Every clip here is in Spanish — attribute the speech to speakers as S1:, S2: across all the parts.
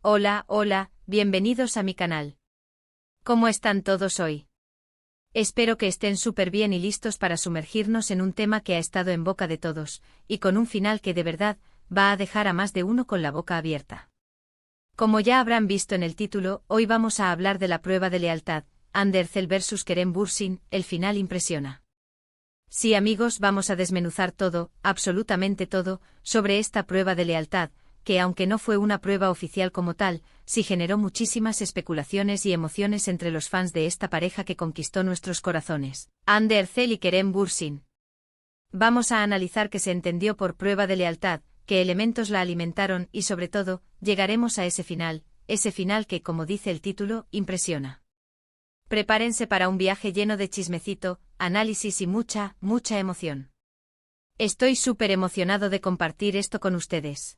S1: Hola, hola, bienvenidos a mi canal. ¿Cómo están todos hoy? Espero que estén súper bien y listos para sumergirnos en un tema que ha estado en boca de todos, y con un final que de verdad va a dejar a más de uno con la boca abierta. Como ya habrán visto en el título, hoy vamos a hablar de la prueba de lealtad, Andercel vs Kerem Bürsin, el final impresiona. Sí amigos, vamos a desmenuzar todo, absolutamente todo, sobre esta prueba de lealtad, que aunque no fue una prueba oficial como tal, sí generó muchísimas especulaciones y emociones entre los fans de esta pareja que conquistó nuestros corazones, Andercel y Kerem Bürsin. Vamos a analizar qué se entendió por prueba de lealtad, qué elementos la alimentaron y sobre todo, llegaremos a ese final que, como dice el título, impresiona. Prepárense para un viaje lleno de chismecito, análisis y mucha emoción. Estoy súper emocionado de compartir esto con ustedes.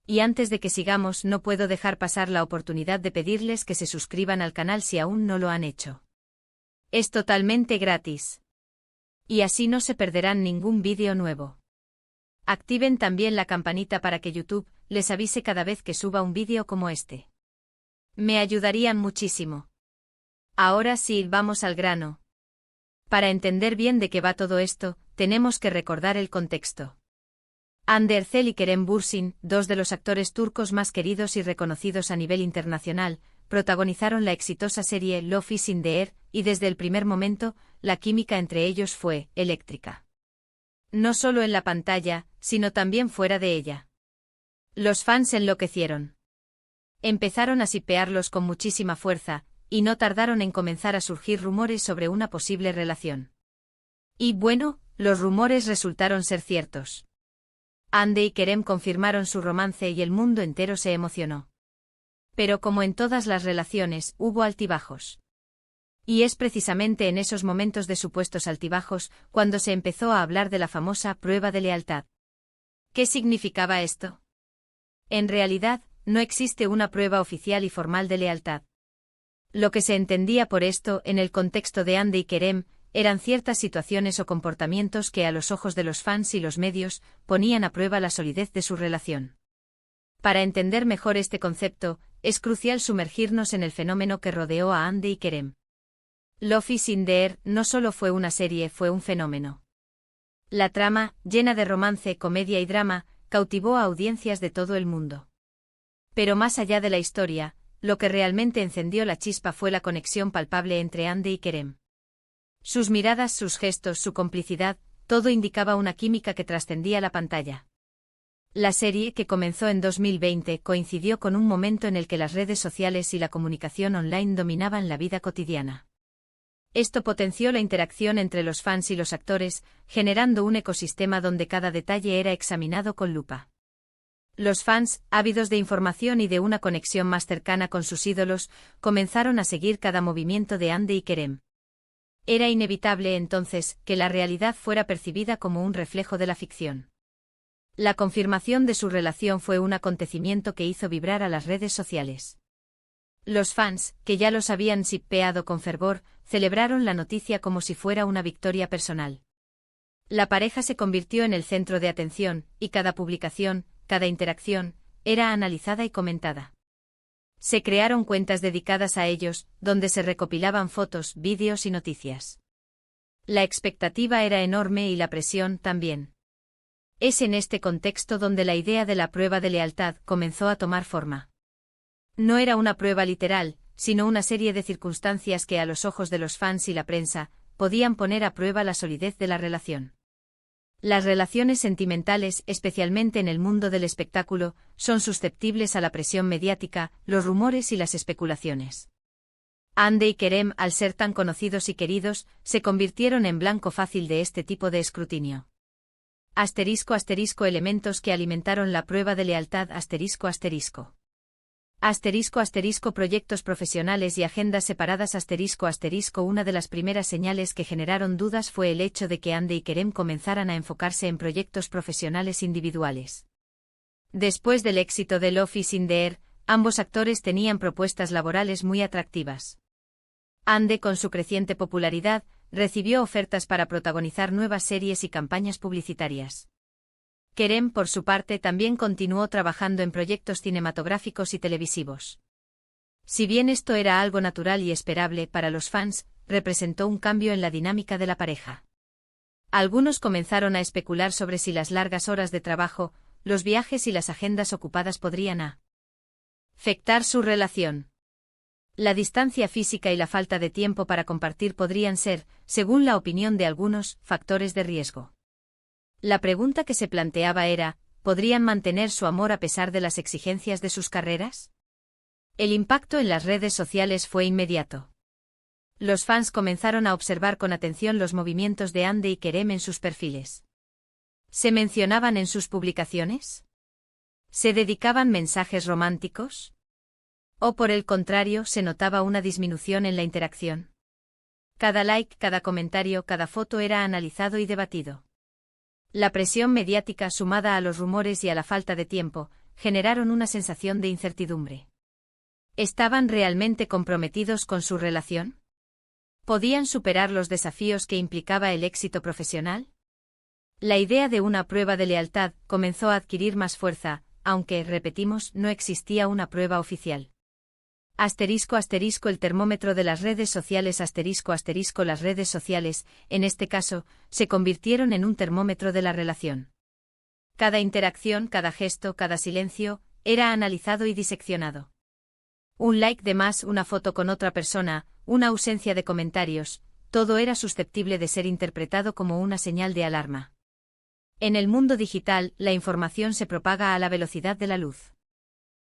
S1: Y antes de que sigamos, no puedo dejar pasar la oportunidad de pedirles que se suscriban al canal si aún no lo han hecho. Es totalmente gratis. Y así no se perderán ningún vídeo nuevo. Activen también la campanita para que YouTube les avise cada vez que suba un vídeo como este. Me ayudarían muchísimo. Ahora sí, vamos al grano. Para entender bien de qué va todo esto, tenemos que recordar el contexto. Andercel y Kerem Bürsin, dos de los actores turcos más queridos y reconocidos a nivel internacional, protagonizaron la exitosa serie Love is in the Air, y desde el primer momento, la química entre ellos fue eléctrica. No solo en la pantalla, sino también fuera de ella. Los fans enloquecieron. Empezaron a shippearlos con muchísima fuerza, y no tardaron en comenzar a surgir rumores sobre una posible relación. Y bueno, los rumores resultaron ser ciertos. Ande y Kerem confirmaron su romance y el mundo entero se emocionó. Pero como en todas las relaciones, hubo altibajos. Y es precisamente en esos momentos de supuestos altibajos, cuando se empezó a hablar de la famosa prueba de lealtad. ¿Qué significaba esto? En realidad, no existe una prueba oficial y formal de lealtad. Lo que se entendía por esto, en el contexto de Ande y Kerem, eran ciertas situaciones o comportamientos que a los ojos de los fans y los medios, ponían a prueba la solidez de su relación. Para entender mejor este concepto, es crucial sumergirnos en el fenómeno que rodeó a Ande y Kerem. Love is in the Air no solo fue una serie, fue un fenómeno. La trama, llena de romance, comedia y drama, cautivó a audiencias de todo el mundo. Pero más allá de la historia, lo que realmente encendió la chispa fue la conexión palpable entre Ande y Kerem. Sus miradas, sus gestos, su complicidad, todo indicaba una química que trascendía la pantalla. La serie, que comenzó en 2020, coincidió con un momento en el que las redes sociales y la comunicación online dominaban la vida cotidiana. Esto potenció la interacción entre los fans y los actores, generando un ecosistema donde cada detalle era examinado con lupa. Los fans, ávidos de información y de una conexión más cercana con sus ídolos, comenzaron a seguir cada movimiento de Ande y Kerem. Era inevitable entonces que la realidad fuera percibida como un reflejo de la ficción. La confirmación de su relación fue un acontecimiento que hizo vibrar a las redes sociales. Los fans, que ya los habían shippeado con fervor, celebraron la noticia como si fuera una victoria personal. La pareja se convirtió en el centro de atención, y cada publicación, cada interacción, era analizada y comentada. Se crearon cuentas dedicadas a ellos, donde se recopilaban fotos, vídeos y noticias. La expectativa era enorme y la presión también. Es en este contexto donde la idea de la prueba de lealtad comenzó a tomar forma. No era una prueba literal, sino una serie de circunstancias que a los ojos de los fans y la prensa, podían poner a prueba la solidez de la relación. Las relaciones sentimentales, especialmente en el mundo del espectáculo, son susceptibles a la presión mediática, los rumores y las especulaciones. Ande y Kerem, al ser tan conocidos y queridos, se convirtieron en blanco fácil de este tipo de escrutinio. *** Elementos que alimentaron la prueba de lealtad. *** Proyectos profesionales y agendas separadas. Una de las primeras señales que generaron dudas fue el hecho de que Ande y Kerem comenzaran a enfocarse en proyectos profesionales individuales. Después del éxito de Love is in the Air, ambos actores tenían propuestas laborales muy atractivas. Ande, con su creciente popularidad, recibió ofertas para protagonizar nuevas series y campañas publicitarias. Kerem, por su parte, también continuó trabajando en proyectos cinematográficos y televisivos. Si bien esto era algo natural y esperable para los fans, representó un cambio en la dinámica de la pareja. Algunos comenzaron a especular sobre si las largas horas de trabajo, los viajes y las agendas ocupadas podrían afectar su relación. La distancia física y la falta de tiempo para compartir podrían ser, según la opinión de algunos, factores de riesgo. La pregunta que se planteaba era, ¿podrían mantener su amor a pesar de las exigencias de sus carreras? El impacto en las redes sociales fue inmediato. Los fans comenzaron a observar con atención los movimientos de Hande y Kerem en sus perfiles. ¿Se mencionaban en sus publicaciones? ¿Se dedicaban mensajes románticos? ¿O por el contrario, se notaba una disminución en la interacción? Cada like, cada comentario, cada foto era analizado y debatido. La presión mediática sumada a los rumores y a la falta de tiempo, generaron una sensación de incertidumbre. ¿Estaban realmente comprometidos con su relación? ¿Podían superar los desafíos que implicaba el éxito profesional? La idea de una prueba de lealtad comenzó a adquirir más fuerza, aunque, repetimos, no existía una prueba oficial. *** El termómetro de las redes sociales *** Las redes sociales, en este caso, se convirtieron en un termómetro de la relación. Cada interacción, cada gesto, cada silencio, era analizado y diseccionado. Un like de más, una foto con otra persona, una ausencia de comentarios, todo era susceptible de ser interpretado como una señal de alarma. En el mundo digital, la información se propaga a la velocidad de la luz.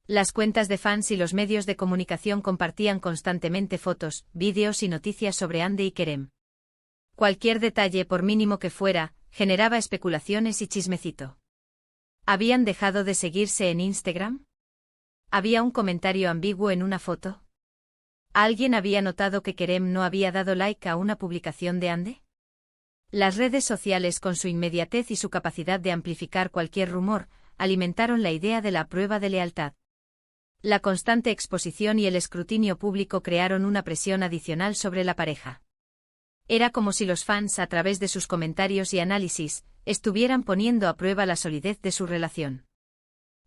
S1: Las cuentas de fans y los medios de comunicación compartían constantemente fotos, vídeos y noticias sobre Hande y Kerem. Cualquier detalle, por mínimo que fuera, generaba especulaciones y chismecito. ¿Habían dejado de seguirse en Instagram? ¿Había un comentario ambiguo en una foto? ¿Alguien había notado que Kerem no había dado like a una publicación de Hande? Las redes sociales, con su inmediatez y su capacidad de amplificar cualquier rumor, alimentaron la idea de la prueba de lealtad. La constante exposición y el escrutinio público crearon una presión adicional sobre la pareja. Era como si los fans, a través de sus comentarios y análisis, estuvieran poniendo a prueba la solidez de su relación.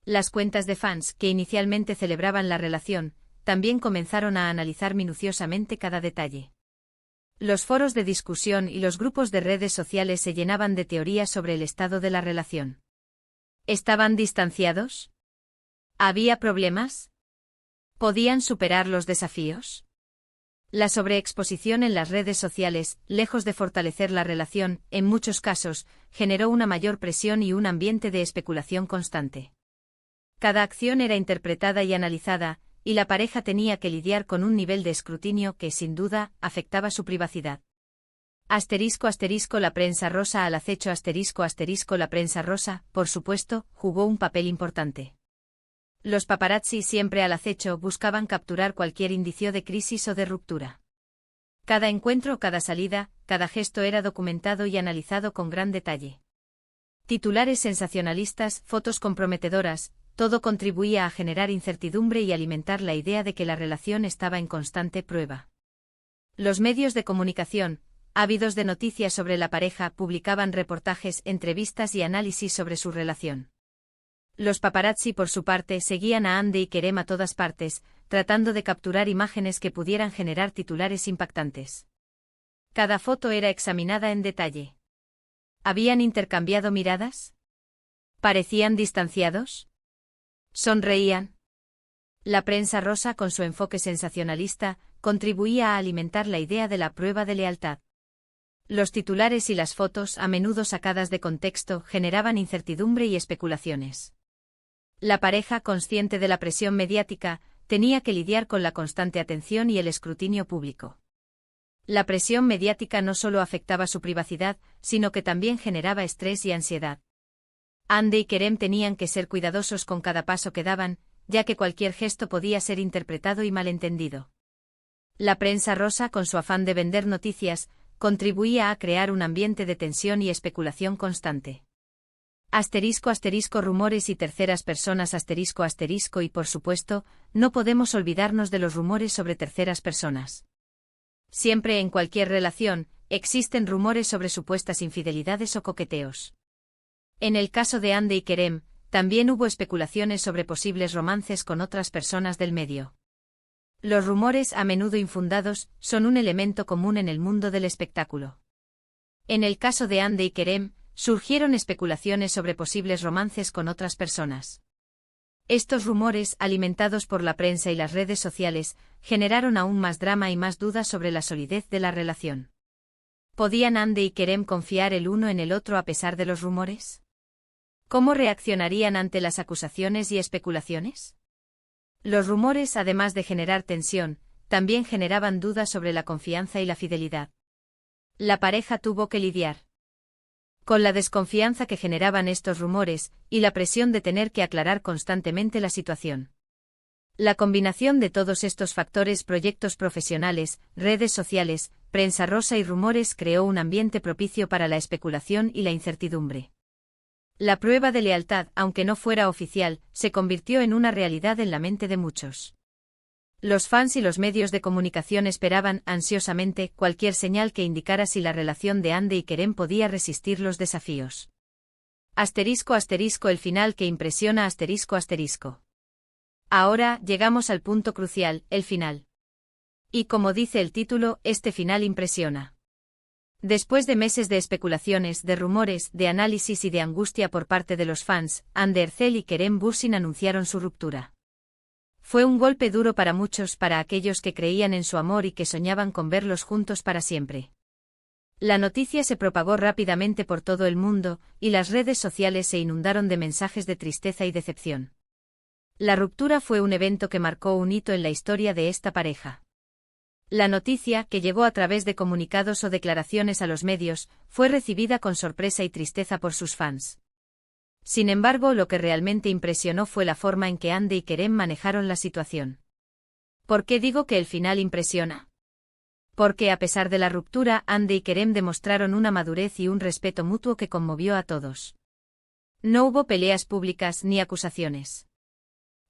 S1: Las cuentas de fans, que inicialmente celebraban la relación, también comenzaron a analizar minuciosamente cada detalle. Los foros de discusión y los grupos de redes sociales se llenaban de teorías sobre el estado de la relación. ¿Estaban distanciados? ¿Había problemas? ¿Podían superar los desafíos? La sobreexposición en las redes sociales, lejos de fortalecer la relación, en muchos casos, generó una mayor presión y un ambiente de especulación constante. Cada acción era interpretada y analizada, y la pareja tenía que lidiar con un nivel de escrutinio que, sin duda, afectaba su privacidad. La prensa rosa al acecho La prensa rosa, por supuesto, jugó un papel importante. Los paparazzi, siempre al acecho, buscaban capturar cualquier indicio de crisis o de ruptura. Cada encuentro, cada salida, cada gesto era documentado y analizado con gran detalle. Titulares sensacionalistas, fotos comprometedoras, todo contribuía a generar incertidumbre y alimentar la idea de que la relación estaba en constante prueba. Los medios de comunicación, ávidos de noticias sobre la pareja, publicaban reportajes, entrevistas y análisis sobre su relación. Los paparazzi, por su parte, seguían a Hande y Kerem a todas partes, tratando de capturar imágenes que pudieran generar titulares impactantes. Cada foto era examinada en detalle. ¿Habían intercambiado miradas? ¿Parecían distanciados? ¿Sonreían? La prensa rosa, con su enfoque sensacionalista, contribuía a alimentar la idea de la prueba de lealtad. Los titulares y las fotos, a menudo sacadas de contexto, generaban incertidumbre y especulaciones. La pareja, consciente de la presión mediática, tenía que lidiar con la constante atención y el escrutinio público. La presión mediática no solo afectaba su privacidad, sino que también generaba estrés y ansiedad. Hande y Kerem tenían que ser cuidadosos con cada paso que daban, ya que cualquier gesto podía ser interpretado y malentendido. La prensa rosa, con su afán de vender noticias, contribuía a crear un ambiente de tensión y especulación constante. Rumores y terceras personas y por supuesto, no podemos olvidarnos de los rumores sobre terceras personas. Siempre en cualquier relación, existen rumores sobre supuestas infidelidades o coqueteos. En el caso de Hande y Kerem, también hubo especulaciones sobre posibles romances con otras personas del medio. Los rumores, a menudo infundados, son un elemento común en el mundo del espectáculo. En el caso de Hande y Kerem, surgieron especulaciones sobre posibles romances con otras personas. Estos rumores, alimentados por la prensa y las redes sociales, generaron aún más drama y más dudas sobre la solidez de la relación. ¿Podían Hande y Kerem confiar el uno en el otro a pesar de los rumores? ¿Cómo reaccionarían ante las acusaciones y especulaciones? Los rumores, además de generar tensión, también generaban dudas sobre la confianza y la fidelidad. La pareja tuvo que lidiar con la desconfianza que generaban estos rumores, y la presión de tener que aclarar constantemente la situación. La combinación de todos estos factores, proyectos profesionales, redes sociales, prensa rosa y rumores, creó un ambiente propicio para la especulación y la incertidumbre. La prueba de lealtad, aunque no fuera oficial, se convirtió en una realidad en la mente de muchos. Los fans y los medios de comunicación esperaban ansiosamente cualquier señal que indicara si la relación de Hande y Kerem podía resistir los desafíos. ***, el final que impresiona ***. Ahora llegamos al punto crucial, el final. Y como dice el título, este final impresiona. Después de meses de especulaciones, de rumores, de análisis y de angustia por parte de los fans, Hande Erçel y Kerem Bürsin anunciaron su ruptura. Fue un golpe duro para muchos, para aquellos que creían en su amor y que soñaban con verlos juntos para siempre. La noticia se propagó rápidamente por todo el mundo, y las redes sociales se inundaron de mensajes de tristeza y decepción. La ruptura fue un evento que marcó un hito en la historia de esta pareja. La noticia, que llegó a través de comunicados o declaraciones a los medios, fue recibida con sorpresa y tristeza por sus fans. Sin embargo, lo que realmente impresionó fue la forma en que Hande y Kerem manejaron la situación. ¿Por qué digo que el final impresiona? Porque a pesar de la ruptura, Hande y Kerem demostraron una madurez y un respeto mutuo que conmovió a todos. No hubo peleas públicas ni acusaciones.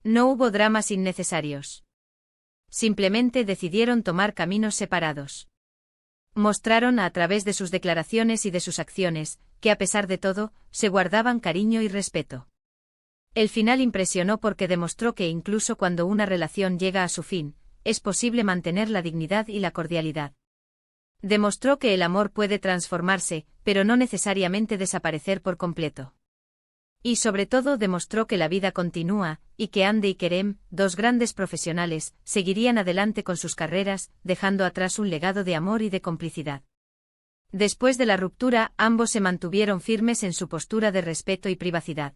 S1: No hubo dramas innecesarios. Simplemente decidieron tomar caminos separados. Mostraron a través de sus declaraciones y de sus acciones, que a pesar de todo, se guardaban cariño y respeto. El final impresionó porque demostró que incluso cuando una relación llega a su fin, es posible mantener la dignidad y la cordialidad. Demostró que el amor puede transformarse, pero no necesariamente desaparecer por completo. Y sobre todo demostró que la vida continúa, y que Hande y Kerem, dos grandes profesionales, seguirían adelante con sus carreras, dejando atrás un legado de amor y de complicidad. Después de la ruptura, ambos se mantuvieron firmes en su postura de respeto y privacidad.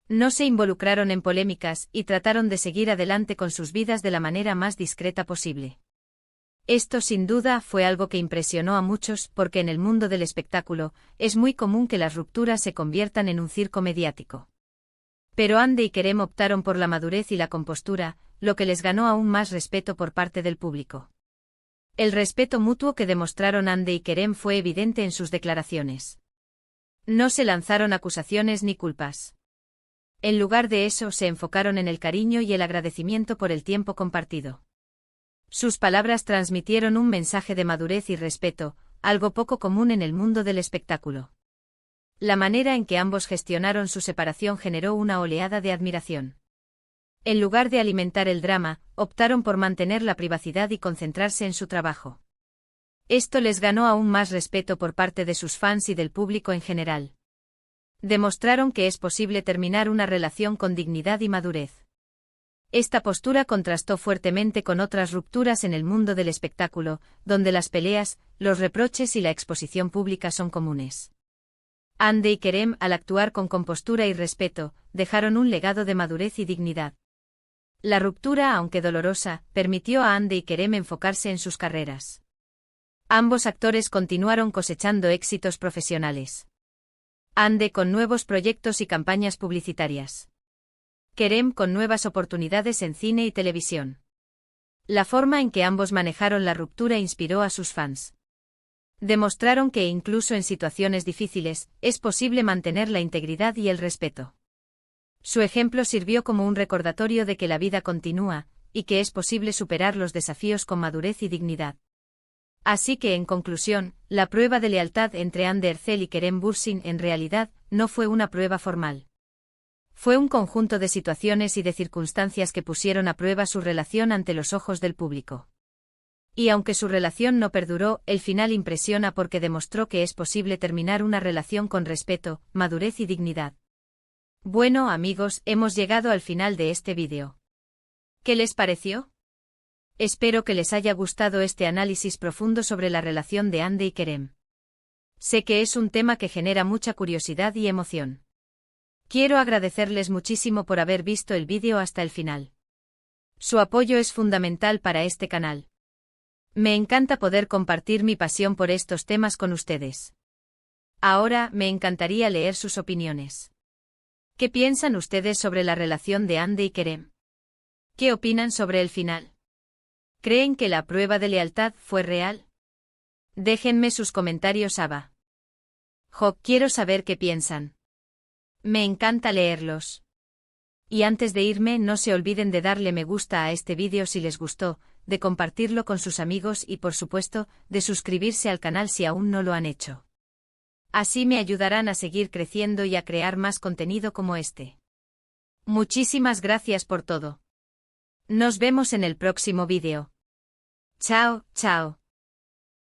S1: No se involucraron en polémicas, y trataron de seguir adelante con sus vidas de la manera más discreta posible. Esto sin duda fue algo que impresionó a muchos, porque en el mundo del espectáculo, es muy común que las rupturas se conviertan en un circo mediático. Pero Hande y Kerem optaron por la madurez y la compostura, lo que les ganó aún más respeto por parte del público. El respeto mutuo que demostraron Hande y Kerem fue evidente en sus declaraciones. No se lanzaron acusaciones ni culpas. En lugar de eso, se enfocaron en el cariño y el agradecimiento por el tiempo compartido. Sus palabras transmitieron un mensaje de madurez y respeto, algo poco común en el mundo del espectáculo. La manera en que ambos gestionaron su separación generó una oleada de admiración. En lugar de alimentar el drama, optaron por mantener la privacidad y concentrarse en su trabajo. Esto les ganó aún más respeto por parte de sus fans y del público en general. Demostraron que es posible terminar una relación con dignidad y madurez. Esta postura contrastó fuertemente con otras rupturas en el mundo del espectáculo, donde las peleas, los reproches y la exposición pública son comunes. Hande y Kerem, al actuar con compostura y respeto, dejaron un legado de madurez y dignidad. La ruptura, aunque dolorosa, permitió a Hande y Kerem enfocarse en sus carreras. Ambos actores continuaron cosechando éxitos profesionales. Hande con nuevos proyectos y campañas publicitarias. Kerem con nuevas oportunidades en cine y televisión. La forma en que ambos manejaron la ruptura inspiró a sus fans. Demostraron que incluso en situaciones difíciles, es posible mantener la integridad y el respeto. Su ejemplo sirvió como un recordatorio de que la vida continúa, y que es posible superar los desafíos con madurez y dignidad. Así que en conclusión, la prueba de lealtad entre Anne Ercel y Kerem Bürsin en realidad no fue una prueba formal. Fue un conjunto de situaciones y de circunstancias que pusieron a prueba su relación ante los ojos del público. Y aunque su relación no perduró, el final impresiona porque demostró que es posible terminar una relación con respeto, madurez y dignidad. Bueno amigos, hemos llegado al final de este vídeo. ¿Qué les pareció? Espero que les haya gustado este análisis profundo sobre la relación de Hande y Kerem. Sé que es un tema que genera mucha curiosidad y emoción. Quiero agradecerles muchísimo por haber visto el vídeo hasta el final. Su apoyo es fundamental para este canal. Me encanta poder compartir mi pasión por estos temas con ustedes. Ahora, me encantaría leer sus opiniones. ¿Qué piensan ustedes sobre la relación de Hande y Kerem? ¿Qué opinan sobre el final? ¿Creen que la prueba de lealtad fue real? Déjenme sus comentarios abajo. Quiero saber qué piensan. Me encanta leerlos. Y antes de irme, no se olviden de darle me gusta a este vídeo si les gustó, de compartirlo con sus amigos y por supuesto, de suscribirse al canal si aún no lo han hecho. Así me ayudarán a seguir creciendo y a crear más contenido como este. Muchísimas gracias por todo. Nos vemos en el próximo vídeo. Chao, chao.